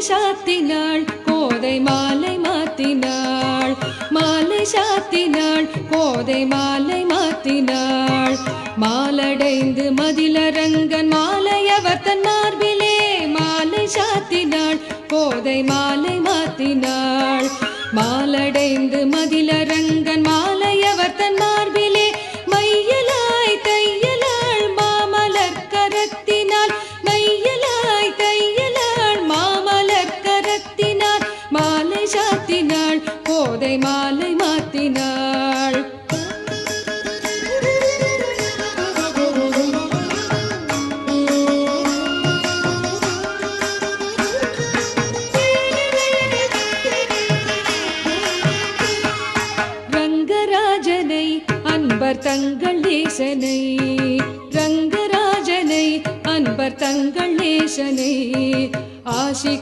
சாத்தினாள் கோதை மாலை மாத்தினாள் மாலை சாத்தினாள் கோதை மாலை மாத்தினாள் மாலடைந்து மதிலரங்கன் மாலையவர் தன் மார்பிலே மாலை சாத்தினாள் கோதை மாலை மாத்தினாள் மாலடைந்து மதிலரங்கன் மாலையவர் தன் மார்பிலே மையலாய் தையலாள் மாமலர் கரத்தினாள் மையலாய் தையலாள் மாமலர் கரத்தினாள் மாலை சாத்தினாள் கோதை மாலை மாத்தினாள் ரங்கராஜனை அன்பர் தங்கள் நேசனை ரங்கராஜனை அன்பர் தங்கள் நேசனை ஆசி